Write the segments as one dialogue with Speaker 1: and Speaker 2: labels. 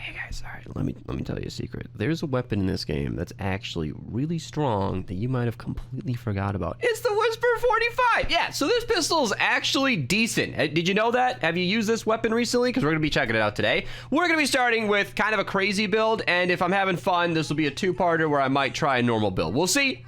Speaker 1: Hey guys, all right, let me tell you a secret. There's a weapon in this game that's actually really strong that you might have completely forgot about. It's the Whisper 45. Yeah, so this pistol is actually decent. Did you know that? Have you used this weapon recently? Because we're going to be checking it out today. We're going to be starting with kind of a crazy build, and if I'm having fun, this will be a two-parter where I might try a normal build. We'll see,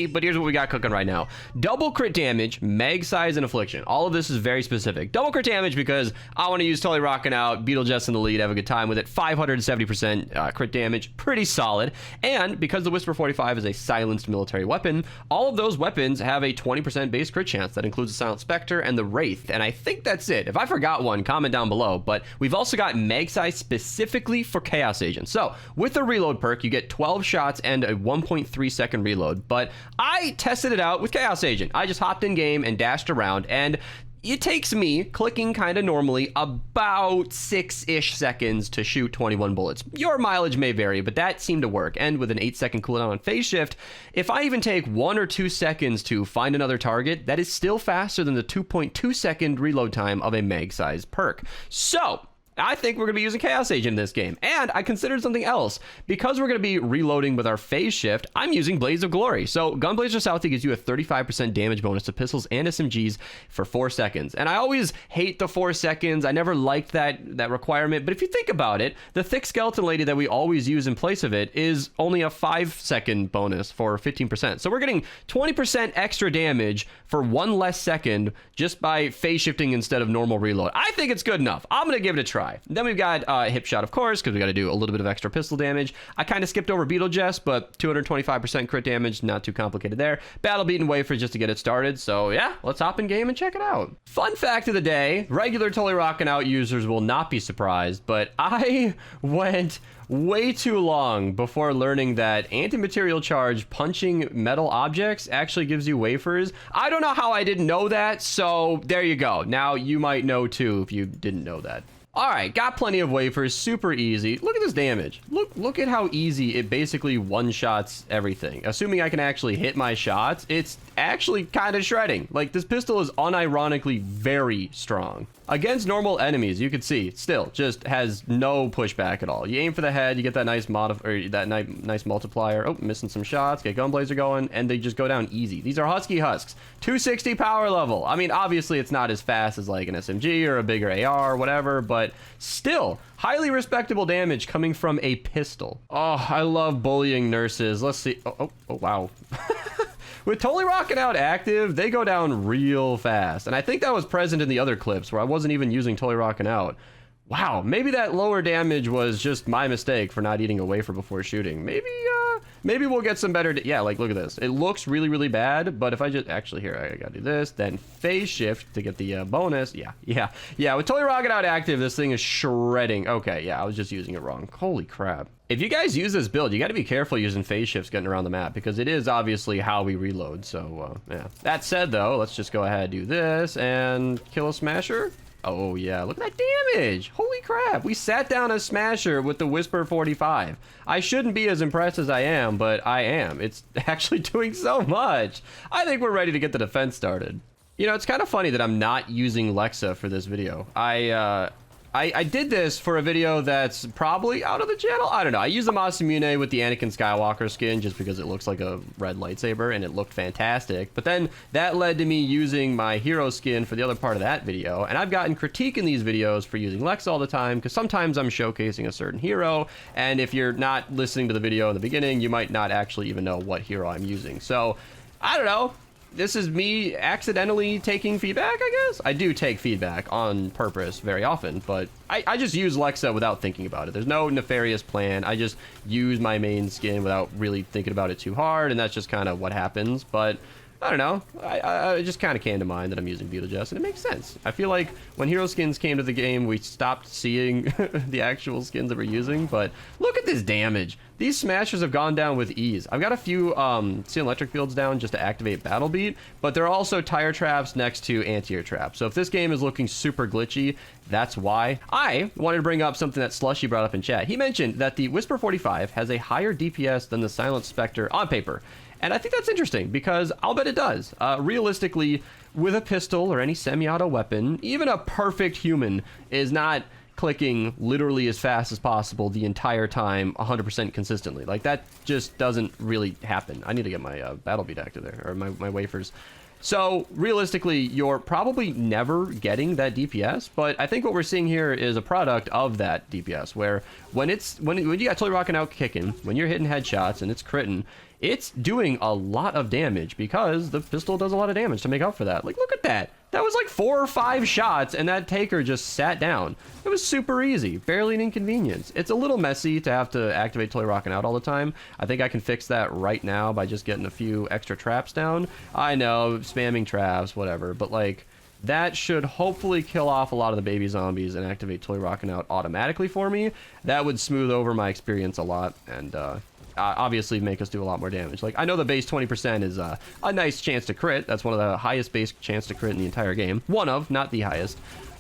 Speaker 1: but here's what we got cooking right now. Double crit damage, mag size, and affliction. All of this is very specific. Double crit damage because I want to use Totally Rocking Out, Beetle Jess in the lead, have a good time with it. 570% crit damage, pretty solid. And because the Whisper 45 is a silenced military weapon, all of those weapons have a 20% base crit chance. That includes the Silent Spectre and the Wraith. And I think that's it. If I forgot one, comment down below. But we've also got mag size specifically for Chaos Agent. So with the reload perk, you get 12 shots and a 1.3 second reload. But I tested it out with Chaos Agent. I just hopped in game and dashed around, and it takes me, clicking kind of normally, about 6-ish seconds to shoot 21 bullets. Your mileage may vary, but that seemed to work. And with an 8-second cooldown on phase shift, if I even take 1 or 2 seconds to find another target, that is still faster than the 2.2 second reload time of a mag size perk. So I think we're going to be using Chaos Agent in this game. And I considered something else. Because we're going to be reloading with our phase shift, I'm using Blaze of Glory. So Gunblazer Southie gives you a 35% damage bonus to pistols and SMGs for 4 seconds. And I always hate the 4 seconds. I never liked that requirement. But if you think about it, the Thick Skeleton Lady that we always use in place of it is only a 5-second bonus for 15%. So we're getting 20% extra damage for 1 less second just by phase shifting instead of normal reload. I think it's good enough. I'm going to give it a try. Then we've got hip shot, of course, because we got to do a little bit of extra pistol damage. I kind of skipped over Beetle Jess, but 225% crit damage, not too complicated there. Battle Beaten Wafer just to get it started. So yeah, let's hop in game and check it out. Fun fact of the day, regular Totally Rocking Out users will not be surprised, but I went way too long before learning that anti-material charge punching metal objects actually gives you wafers. I don't know how I didn't know that, so there you go. Now you might know too if you didn't know that. All right, got plenty of wafers, super easy. Look at this damage. Look at how easy it basically one-shots everything. Assuming I can actually hit my shots, it's actually kind of shredding. Like, this pistol is unironically very strong. Against normal enemies, you can see, still, just has no pushback at all. You aim for the head, you get that nice nice multiplier. Oh, missing some shots, get Gunblazer going, and they just go down easy. These are Husky Husks. 260 power level. I mean, obviously, it's not as fast as, like, an SMG or a bigger AR or whatever, but still, highly respectable damage coming from a pistol. Oh, I love bullying nurses. Let's see. Oh, wow. With Totally Rocking Out active, they go down real fast. And I think that was present in the other clips where I wasn't even using Totally Rocking Out. Wow, maybe that lower damage was just my mistake for not eating a wafer before shooting. Maybe we'll get some better... Yeah, like, look at this. It looks really, really bad, but if I just... Actually, here, I gotta do this. Then phase shift to get the bonus. Yeah. With Totally Rocking Out active, this thing is shredding. Okay, yeah, I was just using it wrong. Holy crap. If you guys use this build, you got to be careful using phase shifts getting around the map, because it is obviously how we reload. So, yeah. That said, though, let's just go ahead and do this and kill a smasher. Oh, yeah. Look at that damage. Holy crap. We sat down a smasher with the Whisper 45. I shouldn't be as impressed as I am, but I am. It's actually doing so much. I think we're ready to get the defense started. You know, it's kind of funny that I'm not using Lexa for this video. I did this for a video that's probably out of the channel. I don't know. I used the Masamune with the Anakin Skywalker skin just because it looks like a red lightsaber and it looked fantastic. But then that led to me using my hero skin for the other part of that video. And I've gotten critique in these videos for using Lex all the time because sometimes I'm showcasing a certain hero. And if you're not listening to the video in the beginning, you might not actually even know what hero I'm using. So, I don't know. This is me accidentally taking feedback, I guess? I do take feedback on purpose very often, but I just use Lexa without thinking about it. There's no nefarious plan. I just use my main skin without really thinking about it too hard, and that's just kind of what happens. But I don't know. I just kind of came to mind that I'm using Beetlejuice, and it makes sense. I feel like when hero skins came to the game, we stopped seeing the actual skins that we're using, but look at this damage. These smashers have gone down with ease. I've got a few steel electric fields down just to activate Battle Beat, but there are also tire traps next to anti-air traps. So if this game is looking super glitchy, that's why. I wanted to bring up something that Slushy brought up in chat. He mentioned that the Whisper 45 has a higher DPS than the Silent Spectre on paper. And I think that's interesting because I'll bet it does. Realistically, with a pistol or any semi-auto weapon, even a perfect human is not clicking literally as fast as possible the entire time 100% consistently. Like, that just doesn't really happen. I need to get my battle beat active there, or my wafers. So realistically, you're probably never getting that DPS, but I think what we're seeing here is a product of that DPS, where when you got totally rocking out kicking, when you're hitting headshots and it's critting, it's doing a lot of damage because the pistol does a lot of damage to make up for that. Like, look at that. That was like 4 or 5 shots and that taker just sat down. It was super easy, barely an inconvenience. It's a little messy to have to activate totally rocking out all the time. I think I can fix that right now by just getting a few extra traps down. I know, spamming traps, whatever, but like, that should hopefully kill off a lot of the baby zombies and activate totally rocking out automatically for me. That would smooth over my experience a lot and obviously make us do a lot more damage. Like, I know the base 20% is a nice chance to crit. That's one of the highest base chance to crit in the entire game. One of, not the highest.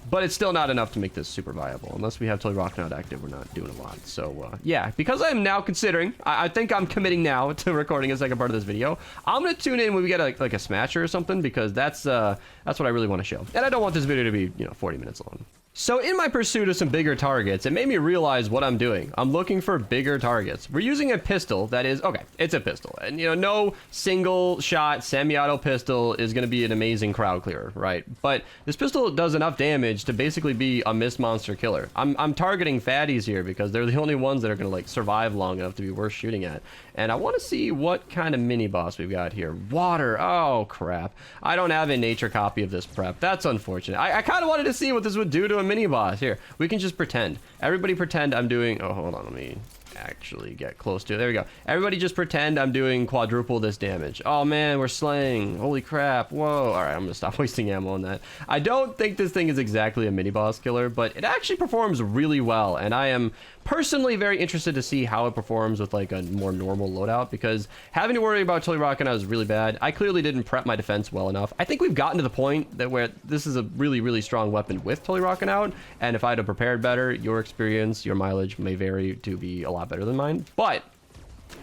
Speaker 1: But it's still not enough to make this super viable. Unless we have totally rocking out active, we're not doing a lot. So, yeah, because I'm now considering, I think I'm committing now to recording a second part of this video. I'm going to tune in when we get like a smasher or something, because that's what I really want to show. And I don't want this video to be, 40 minutes long. So in my pursuit of some bigger targets, it made me realize what I'm doing. I'm looking for bigger targets. We're using a pistol that is, okay, it's a pistol. And, no single shot semi-auto pistol is going to be an amazing crowd clearer, right? But this pistol does enough damage to basically be a mist monster killer. I'm targeting fatties here because they're the only ones that are going to like survive long enough to be worth shooting at. And I want to see what kind of mini boss we've got here. Water. Oh, crap. I don't have a nature copy of this prep. That's unfortunate. I kind of wanted to see what this would do to a mini boss. Here, we can just pretend. Everybody pretend I'm doing... Oh, hold on. Let me actually get close to it. There we go. Everybody just pretend I'm doing quadruple this damage. Oh, man, we're slaying. Holy crap. Whoa. All right, I'm going to stop wasting ammo on that. I don't think this thing is exactly a mini boss killer, but it actually performs really well, and I am personally very interested to see how it performs with like a more normal loadout, because having to worry about totally rocking out is really bad. I clearly didn't prep my defense well enough. I think we've gotten to the point that where this is a really, really strong weapon with totally rocking out, and if I'd have prepared better, your experience, your mileage may vary to be a lot better than mine. But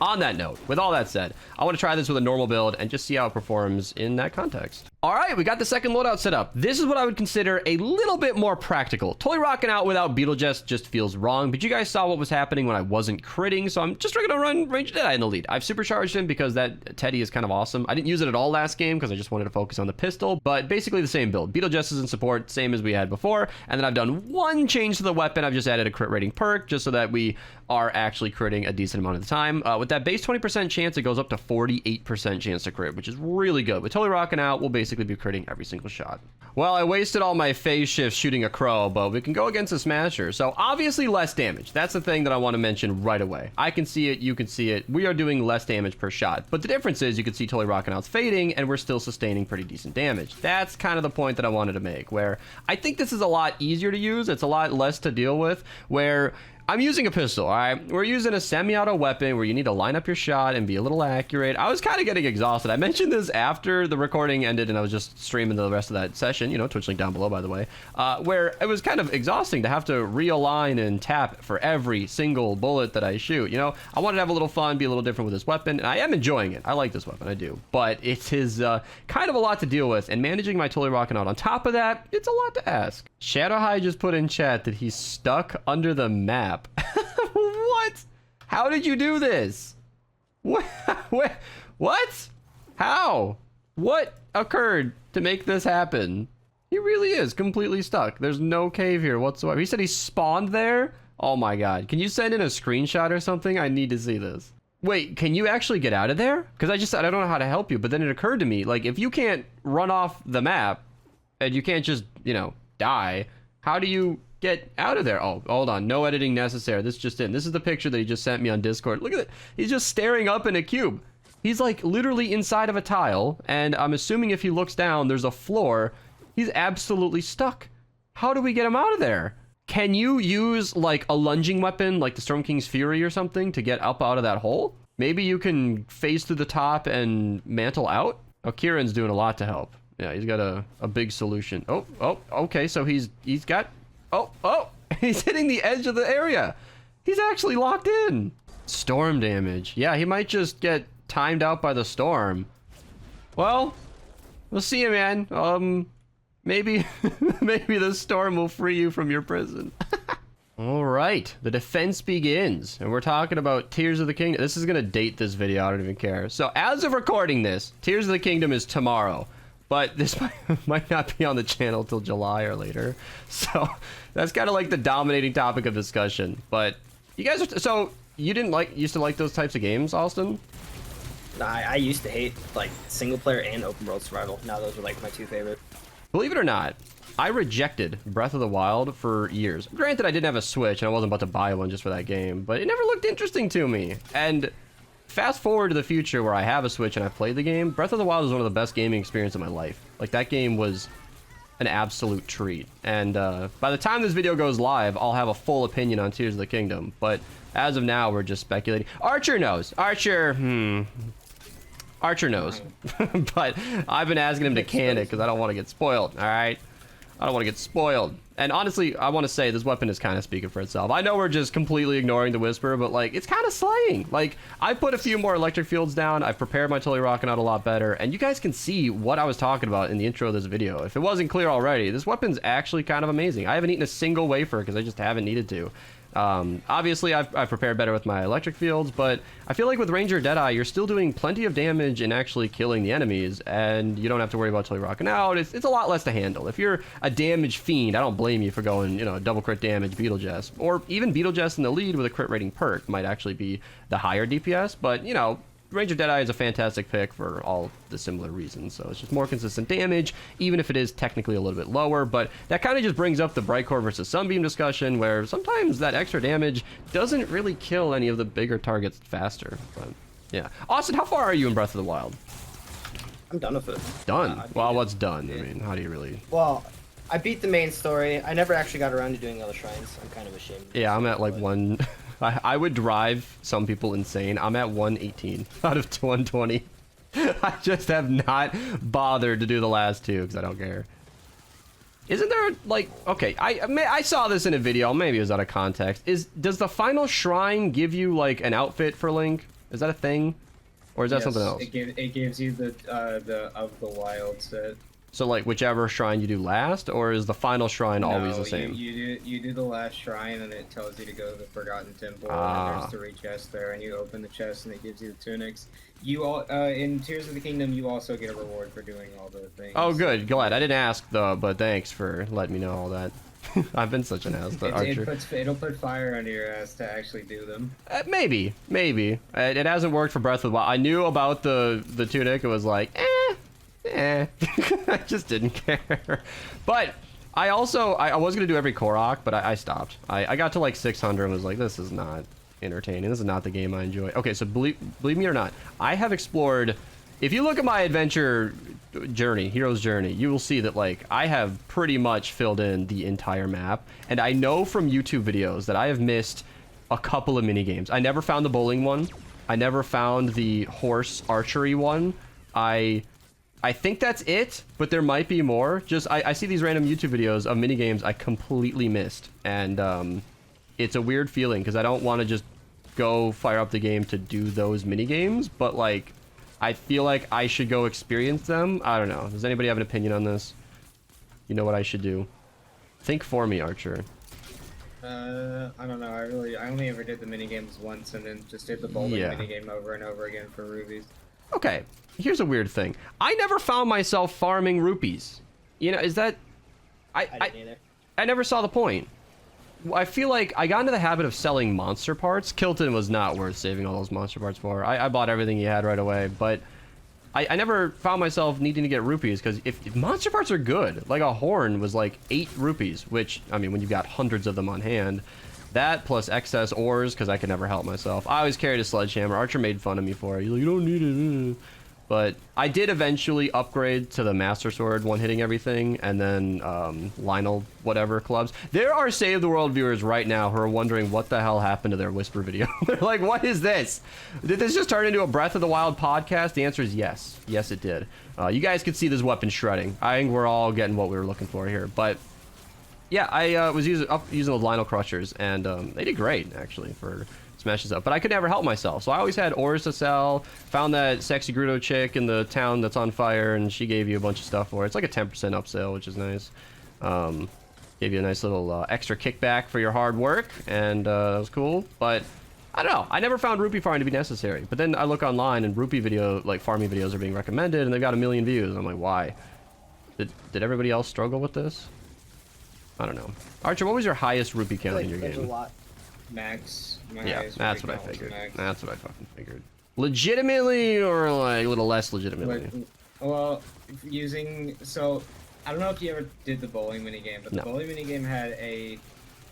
Speaker 1: on that note, with all that said, I want to try this with a normal build and just see how it performs in that context. All right, we got the second loadout set up. This is what I would consider a little bit more practical. Totally rocking out without Beetlejuice just feels wrong, but you guys saw what was happening when I wasn't critting, so I'm just going to run Ranged Deadeye in the lead. I've supercharged him because that Teddy is kind of awesome. I didn't use it at all last game because I just wanted to focus on the pistol, but basically the same build. Beetlejuice is in support, same as we had before, and then I've done one change to the weapon. I've just added a crit rating perk just so that we are actually critting a decent amount of the time. With that base 20% chance, it goes up to 48% chance to crit, which is really good. With totally rocking out, we'll basically be critting every single shot. Well, I wasted all my phase shifts shooting a crow, but we can go against a smasher. So obviously less damage. That's the thing that I want to mention right away. I can see it, you can see it. We are doing less damage per shot. But the difference is you can see totally rocking out's fading and we're still sustaining pretty decent damage. That's kind of the point that I wanted to make, where I think this is a lot easier to use. It's a lot less to deal with, where I'm using a pistol, all right? We're using a semi-auto weapon where you need to line up your shot and be a little accurate. I was kind of getting exhausted. I mentioned this after the recording ended and I was just streaming the rest of that session, Twitch link down below, by the way, where it was kind of exhausting to have to realign and tap for every single bullet that I shoot. I wanted to have a little fun, be a little different with this weapon, and I am enjoying it. I like this weapon, I do. But it is kind of a lot to deal with, and managing my totally rocking out on top of that, it's a lot to ask. Shadow High just put in chat that he's stuck under the map. What? How did you do this? What? What? How? What occurred to make this happen? He really is completely stuck. There's no cave here whatsoever. He said he spawned there? Oh my god. Can you send in a screenshot or something? I need to see this. Wait, can you actually get out of there? Because I don't know how to help you, but then it occurred to me, like, if you can't run off the map and you can't just, die, how do you get out of there? Oh, hold on. No editing necessary. This just in. This is the picture that he just sent me on Discord. Look at it. He's just staring up in a cube. He's like literally inside of a tile, and I'm assuming if he looks down, there's a floor. He's absolutely stuck. How do we get him out of there? Can you use like a lunging weapon like the Storm King's Fury or something to get up out of that hole? Maybe you can phase through the top and mantle out? Oh, Kieran's doing a lot to help. Yeah, he's got a big solution. Oh, okay. So he's got... Oh, he's hitting the edge of the area. He's actually locked in. Storm damage. Yeah, he might just get timed out by the storm. Well, we'll see you, man. Maybe the storm will free you from your prison. All right, the defense begins, and we're talking about Tears of the Kingdom. This is going to date this video, I don't even care. So as of recording this, Tears of the Kingdom is tomorrow, but this might not be on the channel till July or later. So that's kind of like the dominating topic of discussion. But you guys are, so you used to like those types of games, Austin?
Speaker 2: Nah, I used to hate like single player and open world survival. Now those are like my two favorite.
Speaker 1: Believe it or not, I rejected Breath of the Wild for years. Granted, I didn't have a Switch, and I wasn't about to buy one just for that game, but it never looked interesting to me. And fast forward to the future where I have a Switch and I played the game, Breath of the Wild was one of the best gaming experiences of my life. Like, that game was an absolute treat. And by the time this video goes live, I'll have a full opinion on Tears of the Kingdom. But as of now, we're just speculating. Archer knows. Archer knows. But I've been asking him to can it because I don't want to get spoiled, all right? I don't want to get spoiled. And honestly, I want to say this weapon is kind of speaking for itself. I know we're just completely ignoring the whisper, but like, it's kind of slaying. Like, I put a few more electric fields down. I've prepared my Totally Rockin' Out a lot better. And you guys can see what I was talking about in the intro of this video. If it wasn't clear already, this weapon's actually kind of amazing. I haven't eaten a single wafer because I just haven't needed to. Obviously, I've prepared better with my electric fields, but I feel like with Ranger Deadeye, you're still doing plenty of damage and actually killing the enemies, and you don't have to worry about totally rocking out. It's a lot less to handle. If you're a damage fiend, I don't blame you for going, you know, double crit damage Beetlejuice, or even Beetlejuice in the lead with a crit rating perk might actually be the higher DPS, but, you know, Ranger Deadeye is a fantastic pick for all the similar reasons. So it's just more consistent damage, even if it is technically a little bit lower. But that kind of just brings up the Bright Core versus Sunbeam discussion, where sometimes that extra damage doesn't really kill any of the bigger targets faster. But yeah, Austin, how far are you in Breath of the Wild?
Speaker 2: I'm done with it.
Speaker 1: Done? Well, what's done? I mean, how do you really?
Speaker 2: Well, I beat the main story. I never actually got around to doing other shrines. I'm kind of ashamed.
Speaker 1: Yeah, I'm at like one. I would drive some people insane. I'm at 118 out of 120. I just have not bothered to do the last two because I don't care. Isn't there, like, okay, I saw this in a video, maybe it was out of context. Does the final shrine give you, like, an outfit for Link? Is that a thing? Or is that something else?
Speaker 3: It gives you the of the wild set.
Speaker 1: So, like, whichever shrine you do last, or is the final shrine always the same?
Speaker 3: You do the last shrine, and it tells you to go to the Forgotten Temple, and there's 3 chests there, and you open the chest, and it gives you the tunics. You all in Tears of the Kingdom, you also get a reward for doing all the things.
Speaker 1: Oh, good, glad. I didn't ask though, but thanks for letting me know all that. I've been such an ass, Archer.
Speaker 3: It'll put fire under your ass to actually do them.
Speaker 1: Maybe. It hasn't worked for Breath of the Wild. I knew about the tunic. It was like, I just didn't care. But I also, I was going to do every Korok, but I stopped. I got to like 600 and was like, this is not entertaining. This is not the game I enjoy. Okay, so believe me or not, I have explored, if you look at my adventure journey, hero's journey, you will see that like I have pretty much filled in the entire map. And I know from YouTube videos that I have missed a couple of mini games. I never found the bowling one. I never found the horse archery one. I think that's it, but there might be more. Just, I see these random YouTube videos of mini games I completely missed. And it's a weird feeling because I don't want to just go fire up the game to do those mini games, but like, I feel like I should go experience them. I don't know. Does anybody have an opinion on this? You know what I should do? Think for me, Archer.
Speaker 3: I don't know. I only ever did the mini games once, and then just did the bowling mini game over and over again for rubies.
Speaker 1: Okay, here's a weird thing. I never found myself farming rupees. You know, is that...
Speaker 2: I didn't either.
Speaker 1: I never saw the point. I feel like I got into the habit of selling monster parts. Kilton was not worth saving all those monster parts for. I bought everything he had right away, but I never found myself needing to get rupees, because if monster parts are good, like a horn was like 8 rupees, which, I mean, when you've got hundreds of them on hand, that plus excess ores, because I could never help myself. I always carried a sledgehammer. Archer made fun of me for it. He's like, you don't need it. But I did eventually upgrade to the Master Sword, one-hitting everything, and then Lionel whatever clubs. There are Save the World viewers right now who are wondering what the hell happened to their Whisper video. They're like, what is this? Did this just turn into a Breath of the Wild podcast? The answer is yes. Yes, it did. You guys could see this weapon shredding. I think we're all getting what we were looking for here. But yeah, I was using those Lionel Crushers, and they did great, actually, for... smashes up, but I could never help myself, so I always had ores to sell. Found that sexy Gruto chick in the town that's on fire, and she gave you a bunch of stuff for it. It's like a 10% upsell, which is nice. Gave you a nice little extra kickback for your hard work, and that was cool. But I don't know. I never found rupee farming to be necessary. But then I look online, and rupee farming videos are being recommended, and they've got 1 million views. And I'm like, why? Did everybody else struggle with this? I don't know. Archer, what was your highest rupee count in your game?
Speaker 2: There's a lot.
Speaker 3: Max.
Speaker 1: Yeah, that's what I figured. That's what I fucking figured. Legitimately, or like a little less legitimately?
Speaker 3: Well, so I don't know if you ever did the bowling minigame, but the bowling minigame had a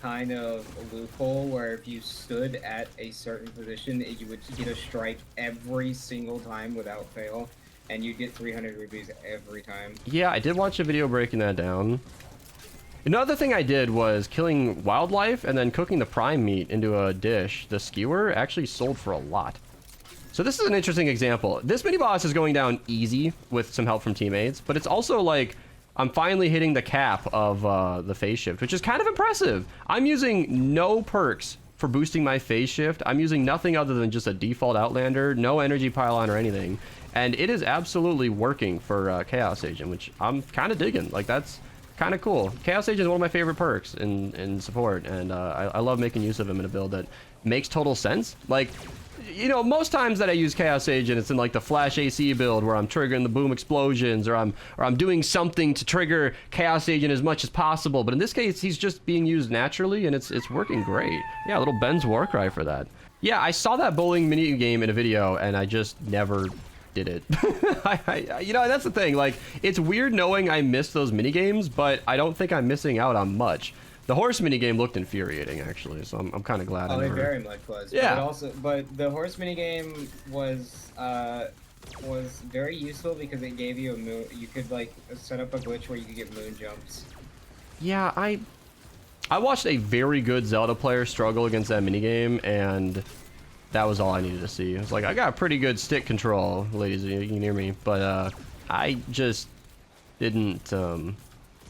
Speaker 3: kind of loophole where if you stood at a certain position, you would get a strike every single time without fail, and you'd get 300 rupees every time.
Speaker 1: Yeah, I did watch a video breaking that down. Another thing I did was killing wildlife and then cooking the prime meat into a dish. The skewer actually sold for a lot. So this is an interesting example. This mini boss is going down easy with some help from teammates, but it's also like I'm finally hitting the cap of the phase shift, which is kind of impressive. I'm using no perks for boosting my phase shift. I'm using nothing other than just a default Outlander, no energy pylon or anything. And it is absolutely working for Chaos Agent, which I'm kind of digging. Like, that's kind of cool. Chaos Agent is one of my favorite perks in support, and I love making use of him in a build that makes total sense. Like, you know, most times that I use Chaos Agent, it's in like the Flash AC build where I'm triggering the boom explosions, or I'm doing something to trigger Chaos Agent as much as possible. But in this case, he's just being used naturally, and it's working great. Yeah, little Ben's Warcry for that. Yeah, I saw that bowling mini game in a video, and I just never did it. You know, that's the thing. Like, it's weird knowing I missed those mini games, but I don't think I'm missing out on much. The horse mini game looked infuriating, actually, so I'm kind of glad.
Speaker 3: Oh, it very much was.
Speaker 1: Yeah.
Speaker 3: But the horse mini game was very useful because it gave you a moon. You could like set up a glitch where you could get moon jumps.
Speaker 1: Yeah, I watched a very good Zelda player struggle against that mini game, and that was all I needed to see. It's like, I got pretty good stick control, ladies, you can hear me, but I just didn't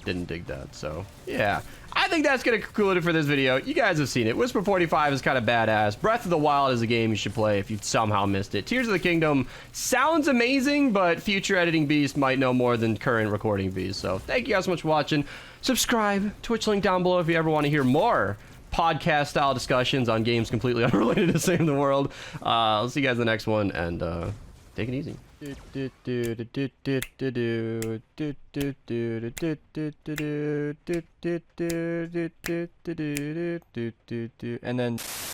Speaker 1: dig that. So yeah, I think that's gonna conclude it for this video. You guys have seen it. Whisper 45 is kind of badass. Breath of the Wild is a game you should play if you somehow missed it. Tears of the Kingdom sounds amazing, but future editing beast might know more than current recording beast. So thank you guys so much for watching. Subscribe, Twitch link down below if you ever want to hear more podcast style discussions on games completely unrelated to saving the world. I'll see you guys in the next one, and take it easy. And then